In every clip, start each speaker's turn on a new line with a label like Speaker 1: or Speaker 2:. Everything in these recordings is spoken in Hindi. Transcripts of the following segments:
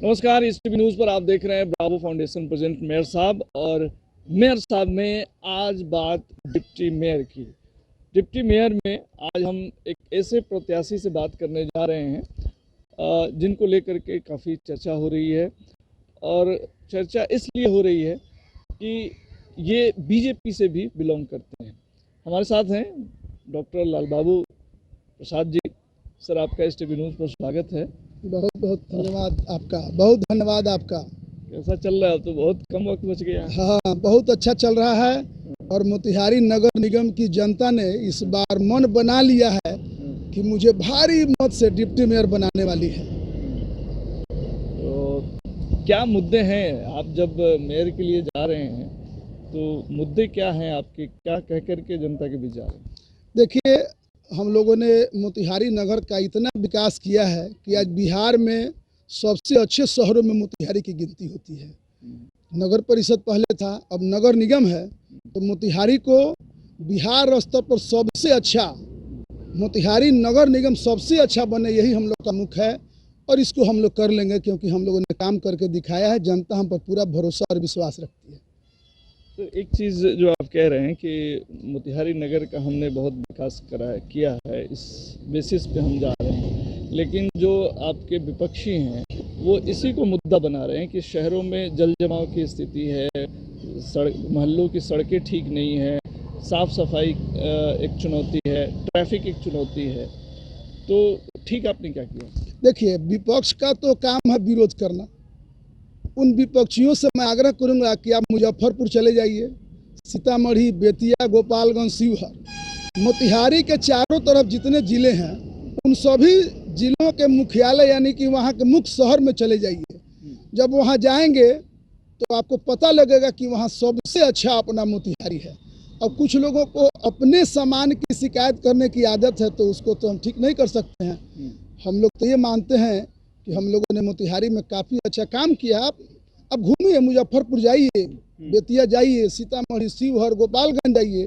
Speaker 1: नमस्कार, इस टीवी न्यूज़ पर आप देख रहे हैं ब्रावो फाउंडेशन प्रेजेंट मेयर साहब। और मेयर साहब में आज बात डिप्टी मेयर की। डिप्टी मेयर में आज हम एक ऐसे प्रत्याशी से बात करने जा रहे हैं जिनको लेकर के काफ़ी चर्चा हो रही है। और चर्चा इसलिए हो रही है कि ये बीजेपी से भी बिलोंग करते हैं। हमारे साथ हैं डॉक्टर लालबाबू प्रसाद जी। सर, आपका इस टीवी न्यूज़ पर स्वागत है।
Speaker 2: बहुत बहुत धन्यवाद आपका, बहुत धन्यवाद आपका।
Speaker 1: कैसा चल रहा है? अब तो बहुत कम वक्त बच गया है।
Speaker 2: हाँ, बहुत अच्छा चल रहा है। और मोतिहारी नगर निगम की जनता ने इस बार मन बना लिया है कि मुझे भारी मत से डिप्टी मेयर बनाने वाली है।
Speaker 1: तो क्या मुद्दे हैं? आप जब मेयर के लिए जा रहे हैं तो मुद्दे क्या हैं आपके? क्या कह कर के जनता के बीच जा रहे हैं?
Speaker 2: देखिए, हम लोगों ने मोतिहारी नगर का इतना विकास किया है कि आज बिहार में सबसे अच्छे शहरों में मोतिहारी की गिनती होती है। नगर परिषद पहले था, अब नगर निगम है। तो मोतिहारी को बिहार स्तर पर सबसे अच्छा, मोतिहारी नगर निगम सबसे अच्छा बने, यही हम लोग का मुख्य है। और इसको हम लोग कर लेंगे, क्योंकि हम लोगों ने काम करके दिखाया है। जनता हम पर पूरा भरोसा और विश्वास रखती है।
Speaker 1: तो एक चीज़ जो आप कह रहे हैं कि मोतिहारी नगर का हमने बहुत विकास किया है, इस बेसिस पे हम जा रहे हैं। लेकिन जो आपके विपक्षी हैं वो इसी को मुद्दा बना रहे हैं कि शहरों में जल जमाव की स्थिति है, मोहल्लों की सड़कें ठीक नहीं है, साफ सफाई एक चुनौती है, ट्रैफिक एक चुनौती है। तो ठीक आपने क्या किया?
Speaker 2: देखिए, विपक्ष का तो काम है विरोध करना। उन विपक्षियों से मैं आग्रह करूंगा कि आप मुजफ्फरपुर चले जाइए, सीतामढ़ी, बेतिया, गोपालगंज, शिवहर, मोतिहारी के चारों तरफ जितने ज़िले हैं उन सभी ज़िलों के मुख्यालय यानी कि वहाँ के मुख्य शहर में चले जाइए। जब वहाँ जाएंगे तो आपको पता लगेगा कि वहाँ सबसे अच्छा अपना मोतिहारी है। अब कुछ लोगों को अपने सामान की शिकायत करने की आदत है, तो उसको तो हम ठीक नहीं कर सकते हैं। हम लोग तो ये मानते हैं कि हम लोगों ने मोतिहारी में काफ़ी अच्छा काम किया। आप घूमिए, मुजफ्फरपुर जाइए, बेतिया जाइए, सीतामढ़ी, शिवहर, गोपालगंज जाइए,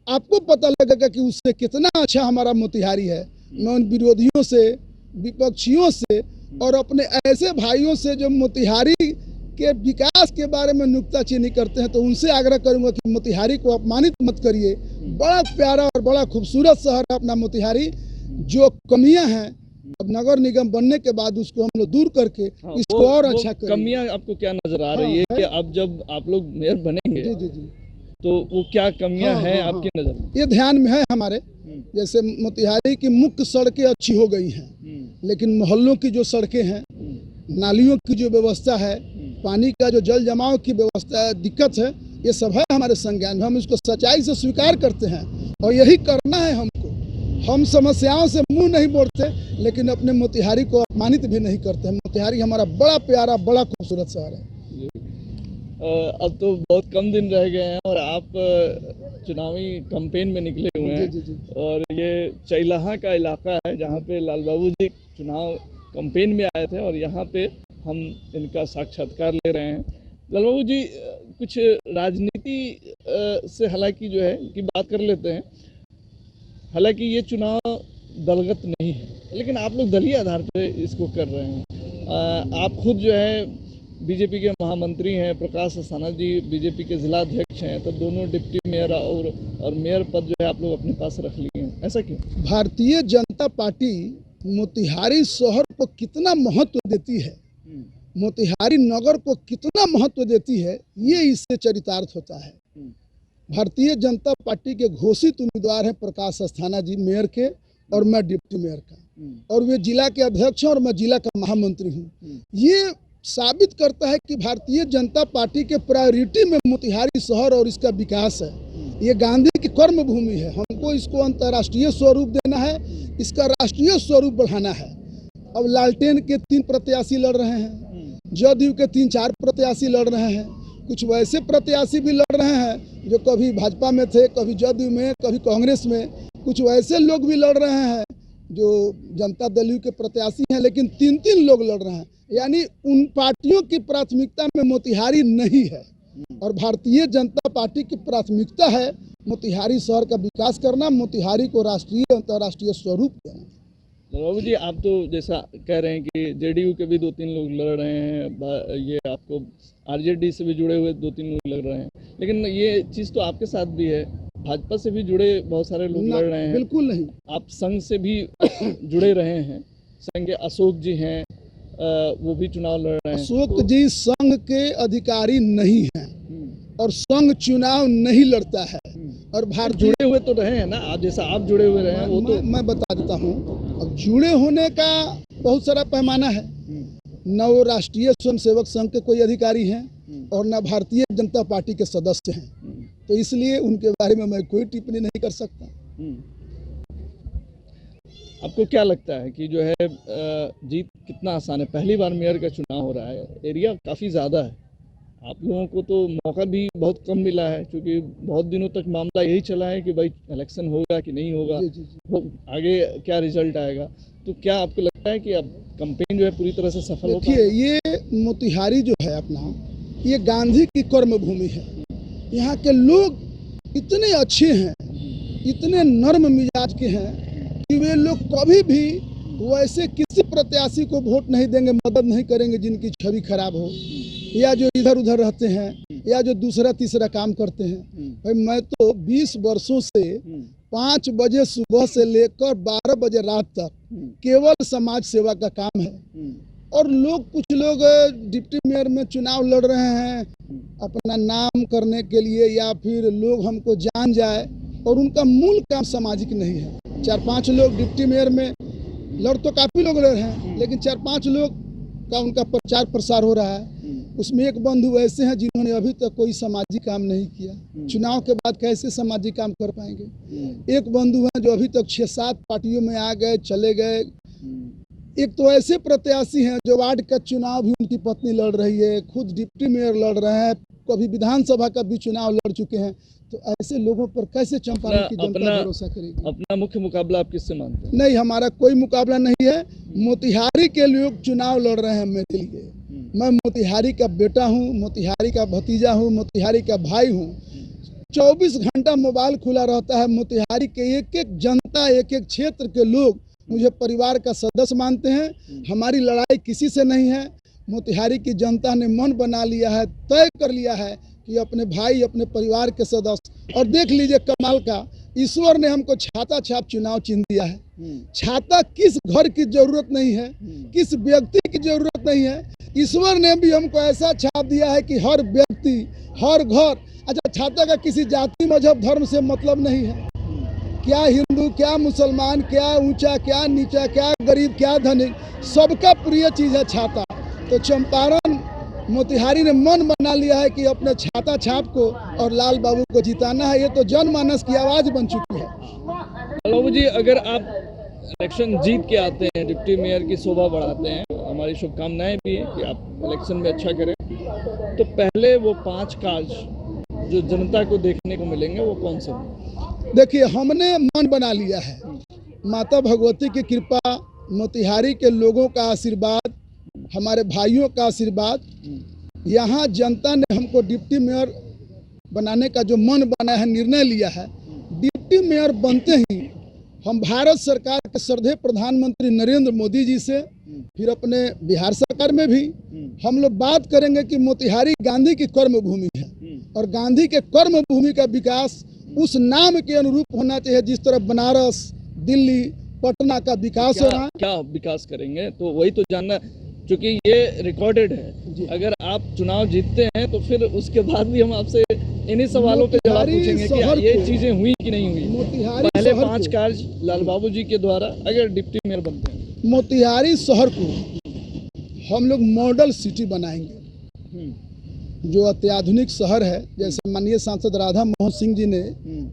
Speaker 2: आपको पता लगेगा कि उससे कितना अच्छा हमारा मोतिहारी है। मैं उन विरोधियों से, विपक्षियों से और अपने ऐसे भाइयों से जो मोतिहारी के विकास के बारे में नुक्ताचीनी करते हैं, तो उनसे आग्रह करूंगा कि मोतिहारी को अपमानित मत करिए। बड़ा प्यारा और बड़ा खूबसूरत शहर है अपना मोतिहारी। जो कमियां हैं अब नगर निगम बनने के बाद उसको हम लोग दूर करके इसको और अच्छा करेंगे।
Speaker 1: कमियां आपको क्या नजर आ रही है कि अब जब आप लोग मेयर बनेंगे
Speaker 2: जी जी जी,
Speaker 1: तो वो क्या कमियां हैं आपकी नजर में?
Speaker 2: ये ध्यान में है हमारे। जैसे मोतिहारी की मुख्य सड़कें अच्छी हो गई हैं, लेकिन मोहल्लों की जो सड़कें हैं, नालियों की जो व्यवस्था है, पानी का जो जल जमाव की व्यवस्था दिक्कत है, ये सब है हमारे संज्ञान में। हम इसको सच्चाई से स्वीकार करते हैं और यही करना है हमको। हम समस्याओं से मुंह नहीं मोड़ते, लेकिन अपने मोतिहारी को अपमानित भी नहीं करते। मोतिहारी हमारा बड़ा प्यारा, बड़ा खूबसूरत शहर है।
Speaker 1: अब तो बहुत कम दिन रह गए हैं और आप चुनावी कैंपेन में निकले हुए हैं।
Speaker 2: जी।
Speaker 1: और ये चैलाहा का इलाका है जहाँ पे लालबाबू जी चुनाव कैंपेन में आए थे और यहाँ पे हम इनका साक्षात्कार ले रहे हैं। लालबाबू जी, कुछ राजनीति से हालांकि जो है कि बात कर लेते हैं। हालांकि ये चुनाव दलगत नहीं है, लेकिन आप लोग दलीय आधार पे इसको कर रहे हैं। आप खुद जो है बीजेपी के महामंत्री हैं, प्रकाश अस्थाना जी बीजेपी के जिला अध्यक्ष हैं, तो दोनों डिप्टी मेयर और मेयर पद जो है आप लोग अपने पास रख लिए हैं। ऐसा क्यों?
Speaker 2: भारतीय जनता पार्टी मोतिहारी शहर को कितना महत्व देती है, मोतिहारी नगर को कितना महत्व देती है, ये इससे चरितार्थ होता है। भारतीय जनता पार्टी के घोषित उम्मीदवार हैं प्रकाश अस्थाना जी मेयर के, और मैं डिप्टी मेयर का, और वे जिला के अध्यक्ष हैं और मैं जिला का महामंत्री हूँ। ये साबित करता है कि भारतीय जनता पार्टी के प्रायोरिटी में मोतिहारी शहर और इसका विकास है। ये गांधी की कर्म भूमि है। हमको इसको अंतर्राष्ट्रीय स्वरूप देना है, इसका राष्ट्रीय स्वरूप बढ़ाना है। अब लालटेन के 3 प्रत्याशी लड़ रहे हैं, जदयू के 3-4 प्रत्याशी लड़ रहे हैं, कुछ वैसे प्रत्याशी भी लड़ रहे हैं जो कभी भाजपा में थे, कभी जदयू में, कभी कांग्रेस में। कुछ वैसे लोग भी लड़ रहे हैं जो जनता दल के प्रत्याशी हैं, लेकिन 3-3 लोग लड़ रहे हैं। यानी उन पार्टियों की प्राथमिकता में मोतिहारी नहीं है, और भारतीय जनता पार्टी की प्राथमिकता है मोतिहारी शहर का विकास करना, मोतिहारी को राष्ट्रीय अंतर्राष्ट्रीय स्वरूप देना।
Speaker 1: बाबू जी, आप तो जैसा कह रहे हैं कि जेडीयू के भी 2-3 लोग लड़ रहे हैं, ये आपको आरजेडी से भी जुड़े हुए 2-3 लोग लड़ रहे हैं, लेकिन ये चीज़ तो आपके साथ भी है, भाजपा से भी जुड़े बहुत सारे लोग लड़ रहे हैं।
Speaker 2: बिल्कुल नहीं।
Speaker 1: आप संघ से भी जुड़े रहे हैं, संघ के अशोक जी हैं, वो भी चुनाव लड़ रहे हैं।
Speaker 2: अशोक जी संघ के अधिकारी नहीं हैं और संघ चुनाव नहीं लड़ता है। और भारतीय
Speaker 1: जुड़े हुए तो रहे हैं ना, आप जैसा आप जुड़े हुए रहे हैं वो तो
Speaker 2: मैं बता देता हूँ। अब जुड़े होने का बहुत सारा पैमाना है। न वो राष्ट्रीय स्वयंसेवक संघ के कोई अधिकारी हैं और न भारतीय जनता पार्टी के सदस्य हैं, तो इसलिए उनके बारे में मैं कोई टिप्पणी नहीं कर सकता।
Speaker 1: आपको क्या लगता है कि जो है जीत कितना आसान है? पहली बार मेयर का चुनाव हो रहा है, एरिया काफ़ी ज़्यादा है, आप लोगों को तो मौका भी बहुत कम मिला है, क्योंकि बहुत दिनों तक मामला यही चला है कि भाई इलेक्शन होगा कि नहीं होगा, आगे क्या रिजल्ट आएगा। तो क्या आपको लगता है कि अब कैंपेन जो है पूरी तरह से सफल हो पाएगा?
Speaker 2: देखिए, ये मोतिहारी जो है अपना, ये गांधी की कर्म भूमि है। यहाँ के लोग इतने अच्छे हैं, इतने नर्म मिजाज के हैं कि वे लोग कभी भी वैसे किसी प्रत्याशी को वोट नहीं देंगे, मदद नहीं करेंगे जिनकी छवि खराब हो या जो इधर उधर रहते हैं या जो दूसरा तीसरा काम करते हैं। भाई मैं तो 20 वर्षों से 5 बजे सुबह से लेकर 12 बजे रात तक केवल समाज सेवा का काम है। और कुछ लोग डिप्टी मेयर में चुनाव लड़ रहे हैं अपना नाम करने के लिए, या फिर लोग हमको जान जाए, और उनका मूल काम सामाजिक नहीं है। 4-5 लोग डिप्टी मेयर में लड़ तो काफ़ी लोग रहे हैं, लेकिन 4-5 लोग का उनका प्रचार प्रसार हो रहा है। उसमें एक बंधु ऐसे हैं जिन्होंने अभी तक कोई सामाजिक काम नहीं किया। चुनाव के बाद कैसे सामाजिक काम कर पाएंगे? एक बंधु हैं जो अभी तक 6-7 पार्टियों में आ गए, चले गए। एक तो ऐसे प्रत्याशी हैं जो वार्ड का चुनाव भी उनकी पत्नी लड़ रही है, खुद डिप्टी मेयर लड़ रहे हैं, कभी विधानसभा का भी चुनाव लड़ चुके हैं। तो ऐसे लोगों पर कैसे चंपारण की जनता भरोसा करेगी?
Speaker 1: अपना मुख्य मुकाबला आप किससे मानते हैं?
Speaker 2: नहीं, हमारा कोई मुकाबला नहीं है। मोतिहारी के लोग चुनाव लड़ रहे हैं मेरे लिए। मैं मोतिहारी का बेटा हूँ, मोतिहारी का भतीजा हूँ, मोतिहारी का भाई हूँ। 24 घंटा मोबाइल खुला रहता है। मोतिहारी के एक एक जनता, एक एक क्षेत्र के लोग मुझे परिवार का सदस्य मानते हैं। हमारी लड़ाई किसी से नहीं है। मोतिहारी की जनता ने मन बना लिया है, तय कर लिया है कि अपने भाई, अपने परिवार के सदस्य। और देख लीजिए कमाल का, ईश्वर ने हमको छाता छाप चुनाव चिन्ह दिया है। छाता किस घर की जरूरत नहीं है, किस व्यक्ति की जरूरत नहीं है, ईश्वर ने भी हमको ऐसा छाप दिया है कि हर व्यक्ति, हर घर। अच्छा, छाता का किसी जाति, मजहब, धर्म से मतलब नहीं है। क्या हिंदू, क्या मुसलमान, क्या ऊंचा, क्या नीचा, क्या गरीब, क्या धनिक, सबका प्रिय चीज है छाता। तो चंपारण मोतिहारी ने मन बना लिया है कि अपने छाता छाप को और लाल बाबू को जिताना है। ये तो जनमानस की आवाज बन चुकी है।
Speaker 1: बाबू जी, अगर आप इलेक्शन जीत के आते हैं, डिप्टी मेयर की शोभा बढ़ाते हैं, हमारी शुभकामनाएं भी है कि आप इलेक्शन में अच्छा करें, तो पहले वो 5 कार्य जो जनता को देखने को मिलेंगे वो कौन से हैं?
Speaker 2: देखिए, हमने मन बना लिया है। माता भगवती की कृपा, मोतिहारी के लोगों का आशीर्वाद, हमारे भाइयों का आशीर्वाद, यहाँ जनता ने हमको डिप्टी मेयर बनाने का जो मन बना है, निर्णय लिया है। डिप्टी मेयर बनते ही हम भारत सरकार के श्रद्धेय प्रधानमंत्री नरेंद्र मोदी जी से, फिर अपने बिहार सरकार में भी हम लोग बात करेंगे कि मोतिहारी गांधी की कर्म भूमि है और गांधी के कर्म भूमि का विकास उस नाम के अनुरूप होना चाहिए जिस तरह बनारस, दिल्ली, पटना का विकास हो रहा है।
Speaker 1: क्या विकास करेंगे, तो वही तो जानना, क्योंकि ये रिकॉर्डेड है। अगर आप चुनाव जीतते हैं तो फिर उसके बाद भी हम आपसे इन्हीं सवालों पे जवाब पूछेंगे कि ये चीजें हुई कि नहीं हुई। पहले 5 कार्य लाल बाबू जी के द्वारा अगर डिप्टी मेयर बनते हैं।
Speaker 2: मोतिहारी शहर को हम लोग मॉडल सिटी बनाएंगे, जो अत्याधुनिक शहर है। जैसे माननीय सांसद राधा मोहन सिंह जी ने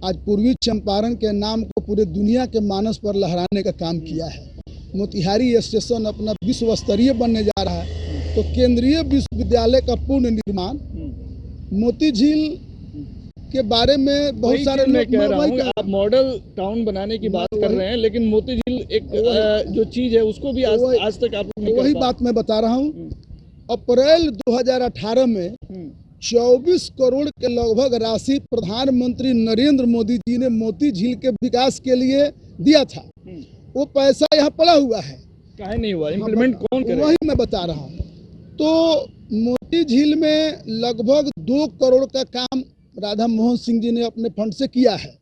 Speaker 2: आज पूर्वी चंपारण के नाम को पूरे दुनिया के मानस पर लहराने का काम किया है। मोतिहारी स्टेशन अपना विश्व स्तरीय बनने जा रहा है। तो केंद्रीय विश्वविद्यालय का पूर्ण निर्माण, मोती झील के बारे में बहुत सारे लोग
Speaker 1: कह रहा हूं, आप मॉडल टाउन बनाने की बात कर रहे हैं, लेकिन मोती झील एक जो चीज है उसको भी आज तक आप
Speaker 2: वही बात मैं बता रहा हूँ। अप्रैल 2018 में 24 करोड़ के लगभग राशि प्रधानमंत्री नरेंद्र मोदी जी ने मोती झील के विकास के लिए दिया था। वो पैसा यहाँ पड़ा हुआ है,
Speaker 1: काहे नहीं हुआ, इम्प्लीमेंट कौन करेगा?
Speaker 2: वही मैं बता रहा हूँ। तो मोती झील में लगभग 2 करोड़ का काम राधा मोहन सिंह जी ने अपने फंड से किया है।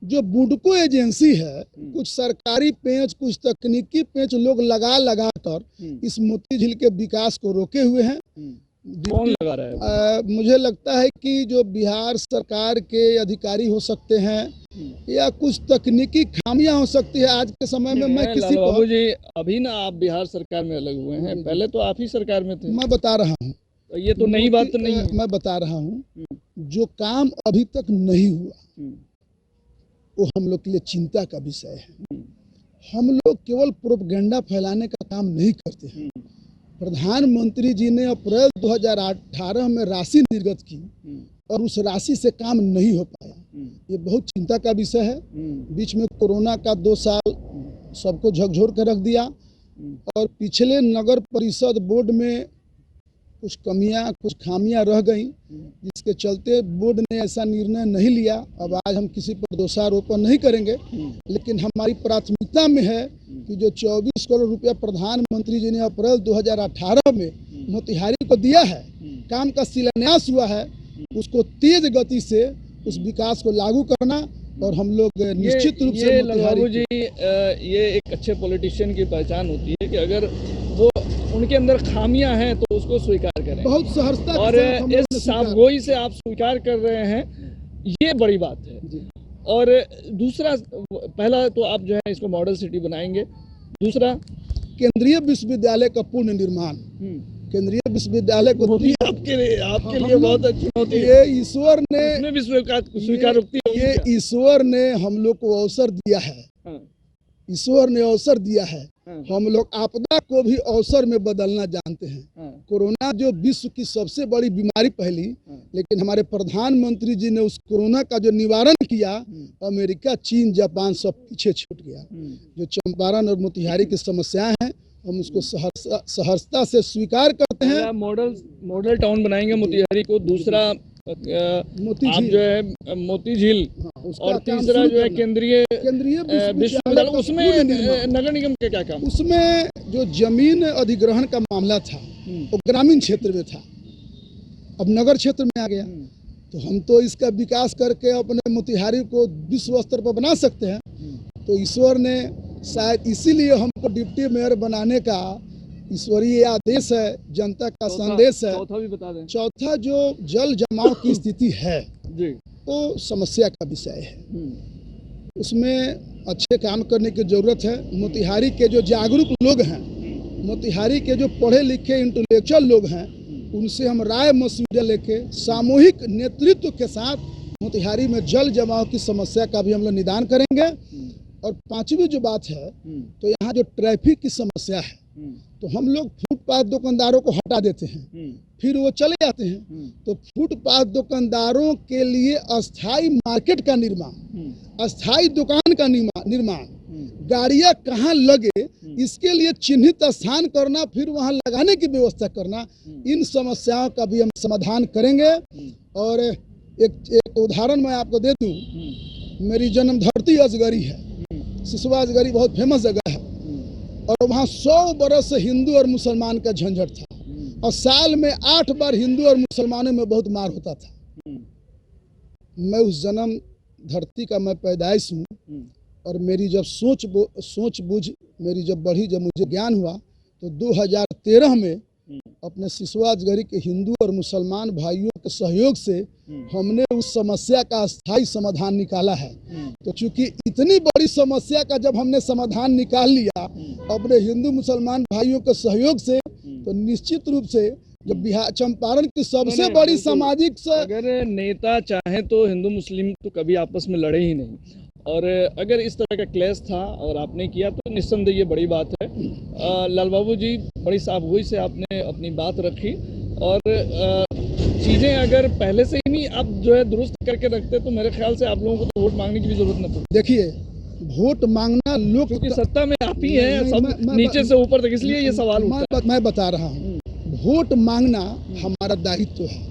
Speaker 2: जो बुडको एजेंसी है, कुछ सरकारी पेंच, कुछ तकनीकी पेंच लोग लगा कर इस मोती झील के विकास को रोके हुए हैं।
Speaker 1: कौन लगा रहा है?
Speaker 2: मुझे लगता है कि जो बिहार सरकार के अधिकारी हो सकते हैं या कुछ तकनीकी खामियां हो सकती है। आज के समय में मैं किसी को,
Speaker 1: बाबू जी अभी ना आप बिहार सरकार में अलग हुए हैं, पहले तो आप ही सरकार में थे।
Speaker 2: मैं बता रहा हूँ,
Speaker 1: तो ये तो नई बात तो नहीं है।
Speaker 2: मैं बता रहा हूँ, जो काम अभी तक नहीं हुआ वो हम लोग के लिए चिंता का विषय है। हम लोग केवल प्रोपगेंडा फैलाने का काम नहीं करते हैं। प्रधानमंत्री जी ने अप्रैल 2018 में राशि निर्गत की और उस राशि से काम नहीं हो पाया। ये बहुत चिंता का विषय है। बीच में कोरोना का 2 साल सबको झकझोर कर रख दिया और पिछले नगर परिषद बोर्ड में कुछ कमियां, कुछ खामियां रह गई, जिसके चलते बोर्ड ने ऐसा निर्णय नहीं लिया। अब आज हम किसी पर दोषारोपण नहीं करेंगे, लेकिन हमारी प्राथमिकता में है कि जो 24 करोड़ रुपया प्रधानमंत्री जी ने अप्रैल 2018 में मोतिहारी को दिया है, काम का शिलान्यास हुआ है, उसको तेज गति से उस विकास को लागू करना। और हम लोग निश्चित रूप से
Speaker 1: बाबू जी, ये एक अच्छे पॉलिटिशियन की पहचान होती है कि अगर वो उनके अंदर खामियां हैं तो उसको स्वीकार करें।
Speaker 2: बहुत सहजता
Speaker 1: और इस साफगोई से आप स्वीकार कर रहे हैं, ये बड़ी बात है। और दूसरा, पहला तो आप जो है इसको मॉडल सिटी बनाएंगे, दूसरा
Speaker 2: केंद्रीय विश्वविद्यालय का पूर्ण निर्माण। केंद्रीय विश्वविद्यालय को
Speaker 1: आपके लिए बहुत अच्छी चुनौती है।
Speaker 2: ये ईश्वर ने,
Speaker 1: उसमें भी स्वीकारोक्ति होगी
Speaker 2: ये
Speaker 1: क्या?
Speaker 2: ईश्वर ने हम लोग को अवसर दिया है। ईश्वर ने अवसर दिया है। हम लोग आपदा को भी अवसर में बदलना जानते हैं। कोरोना जो विश्व की सबसे बड़ी बीमारी फैली, लेकिन हमारे प्रधानमंत्री जी ने उस कोरोना का जो निवारण किया, अमेरिका, चीन, जापान सब पीछे छूट गया। जो चंपारण और मोतिहारी की समस्याएं हैं, हम उसको सहर्षता से स्वीकार करते हैं।
Speaker 1: मॉडल टाउन बनाएंगे मोतिहारी को, दूसरा आप जो है मोती झील, और तीसरा जो है केंद्रीय विश्वविद्यालय, उसमें नगर निगम के क्या काम?
Speaker 2: उसमें जो जमीन अधिग्रहण का मामला था वो ग्रामीण क्षेत्र में था, अब नगर क्षेत्र में आ गया। तो हम तो इसका विकास करके अपने मोतिहारी को विश्व स्तर पर बना सकते हैं। तो ईश्वर ने शायद इसीलिए हमको डिप्टी मेयर बनाने का ईश्वरीय आदेश है, जनता का संदेश है।
Speaker 1: चौथा भी बता दें।
Speaker 2: चौथा, जो जल जमाव की स्थिति है
Speaker 1: जी,
Speaker 2: वो समस्या का विषय है। उसमें अच्छे काम करने की जरूरत है। मोतिहारी के जो जागरूक लोग हैं, मोतिहारी के जो पढ़े लिखे इंटेलेक्चुअल लोग हैं, उनसे हम राय मशवरा लेके सामूहिक नेतृत्व के साथ मोतिहारी में जल जमाव की समस्या का भी हम लोग निदान करेंगे। और पांचवी जो बात है, तो यहाँ जो ट्रैफिक की समस्या है, तो हम लोग फुटपाथ दुकानदारों को हटा देते हैं, फिर वो चले जाते हैं। तो फुटपाथ दुकानदारों के लिए अस्थाई मार्केट का निर्माण, अस्थाई दुकान का निर्माण, गाड़ियां कहाँ लगे इसके लिए चिन्हित स्थान करना, फिर वहां लगाने की व्यवस्था करना, इन समस्याओं का भी हम समाधान करेंगे। और एक उदाहरण मैं आपको दे दूं, मेरी जन्म धरती अजगरी है, सिसवा अजगरी बहुत फेमस जगह है, और वहाँ 100 बरस से हिंदू और मुसलमान का झंझट था, और साल में 8 बार हिंदू और मुसलमानों में बहुत मार होता था। मैं उस जन्म धरती का मैं पैदाइश हूँ, और मेरी जब सोच बूझ मेरी जब बढ़ी, जब मुझे ज्ञान हुआ, तो 2013 में अपने सिसवा अजगरी के हिंदू और मुसलमान भाइयों के सहयोग से हमने उस समस्या का स्थायी समाधान निकाला है। तो चूंकि इतनी बड़ी समस्या का जब हमने समाधान निकाल लिया अपने हिंदू मुसलमान भाइयों के सहयोग से, तो निश्चित रूप से जब बिहार चंपारण की सबसे बड़ी सामाजिक
Speaker 1: अगर नेता चाहे तो हिंदू मुस्लिम तो कभी आपस में लड़े ही नहीं, और अगर इस तरह का क्लेश था और आपने किया तो निस्संदेह ये बड़ी बात है। लाल बाबू जी, बड़ी साफगोई से आपने अपनी बात रखी, और चीज़ें अगर पहले से ही नहीं आप जो है दुरुस्त करके रखते तो मेरे ख्याल से आप लोगों को तो वोट मांगने की भी जरूरत न पड़ती।
Speaker 2: देखिए, वोट मांगना लोग,
Speaker 1: क्योंकि सत्ता में आप ही हैं, सब नीचे से ऊपर तक, इसलिए ये सवाल उठता है।
Speaker 2: मैं बता रहा हूँ, वोट मांगना हमारा दायित्व है।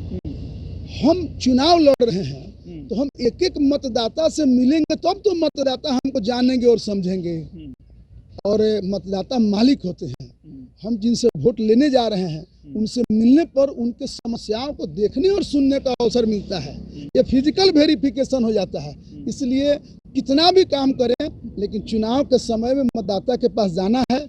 Speaker 2: हम चुनाव लड़ रहे हैं तो हम एक एक मतदाता से मिलेंगे, तब तो मतदाता हमको जानेंगे और समझेंगे। और मतदाता मालिक होते हैं। हम जिनसे वोट लेने जा रहे हैं उनसे मिलने पर उनके समस्याओं को देखने और सुनने का अवसर मिलता है। ये फिजिकल वेरिफिकेशन हो जाता है। इसलिए कितना भी काम करें, लेकिन चुनाव के समय में मतदाता के पास जाना है,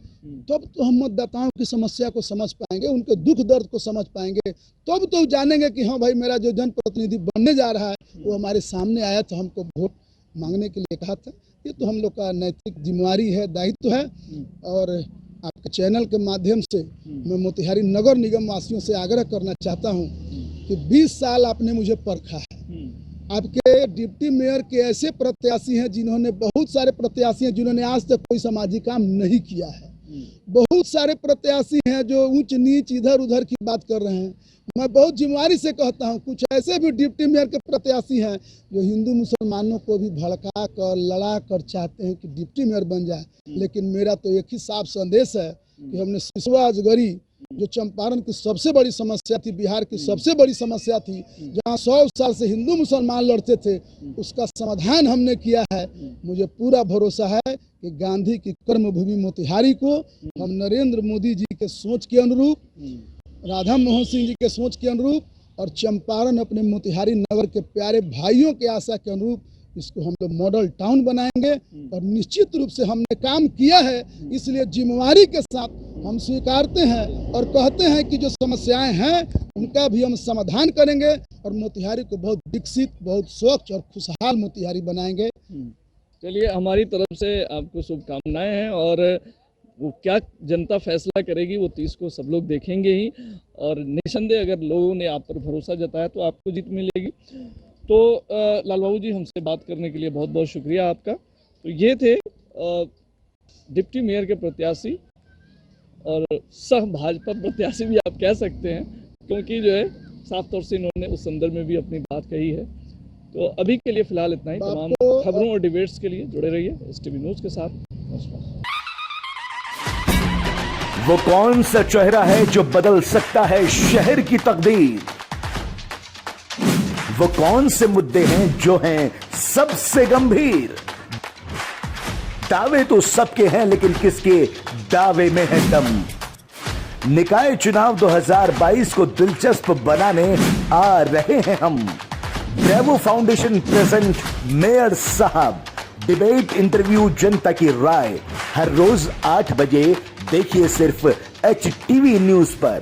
Speaker 2: तब तो हम मतदाताओं की समस्या को समझ पाएंगे, उनके दुख दर्द को समझ पाएंगे, तब तो जानेंगे कि हाँ भाई, मेरा जो जनप्रतिनिधि बनने जा रहा है वो हमारे सामने आया तो हमको वोट मांगने के लिए कहा था। ये तो हम लोग का नैतिक जिम्मेवारी है, दायित्व है। और आपके चैनल के माध्यम से मैं मोतिहारी नगर निगम वासियों से आग्रह करना चाहता हूँ कि 20 साल आपने मुझे परखा है। आपके डिप्टी मेयर के ऐसे प्रत्याशी हैं जिन्होंने, बहुत सारे प्रत्याशी हैं जिन्होंने आज तक कोई सामाजिक काम नहीं किया है। बहुत सारे प्रत्याशी हैं जो ऊंच नीच इधर उधर की बात कर रहे हैं। मैं बहुत जिम्मेवारी से कहता हूं, कुछ ऐसे भी डिप्टी मेयर के प्रत्याशी हैं जो हिंदू मुसलमानों को भी भड़का कर, लड़ा कर चाहते हैं कि डिप्टी मेयर बन जाए। लेकिन मेरा तो एक ही साफ संदेश है कि हमने सिसवा अजगरी, जो चंपारण की सबसे बड़ी समस्या थी, बिहार की सबसे बड़ी समस्या थी, जहां 100 साल से हिंदू मुसलमान लड़ते थे, उसका समाधान हमने किया है। मुझे पूरा भरोसा है कि गांधी की कर्मभूमि मोतिहारी को हम नरेंद्र मोदी जी के सोच के अनुरूप, राधा मोहन सिंह जी के सोच के अनुरूप और चंपारण अपने मोतिहारी नगर के प्यारे भाइयों के आशा के अनुरूप इसको हम लोग मॉडल टाउन बनाएंगे। और निश्चित रूप से हमने काम किया है, इसलिए जिम्मेवारी के साथ हम स्वीकारते हैं और कहते हैं कि जो समस्याएं हैं उनका भी हम समाधान करेंगे और मोतिहारी को बहुत विकसित, बहुत स्वच्छ और खुशहाल मोतिहारी बनाएंगे।
Speaker 1: चलिए, हमारी तरफ से आपको शुभकामनाएं हैं और वो क्या जनता फैसला करेगी वो 30 को सब लोग देखेंगे ही। और निसंदेह अगर लोगों ने आप पर भरोसा जताया तो आपको जीत मिलेगी। तो लाल बाबू जी, हमसे बात करने के लिए बहुत बहुत शुक्रिया आपका। तो ये थे डिप्टी मेयर के प्रत्याशी और सह भाजपा प्रत्याशी भी आप कह सकते हैं, क्योंकि जो है साफ तौर से इन्होंने उस संदर्भ में भी अपनी बात कही है। तो अभी के लिए फिलहाल इतना ही। तमाम खबरों और डिबेट्स के लिए जुड़े रहिए STV न्यूज़ के साथ। नमस्कार।
Speaker 3: वो कौन सा चेहरा है जो बदल सकता है शहर की तकदीर? वो कौन से मुद्दे हैं जो हैं सबसे गंभीर? दावे तो सबके हैं, लेकिन किसके दावे में है दम? निकाय चुनाव 2022 को दिलचस्प बनाने आ रहे हैं हम। ब्रेवो फाउंडेशन प्रेजेंट मेयर साहब डिबेट, इंटरव्यू, जनता की राय, हर रोज 8 बजे देखिए सिर्फ HTV न्यूज पर।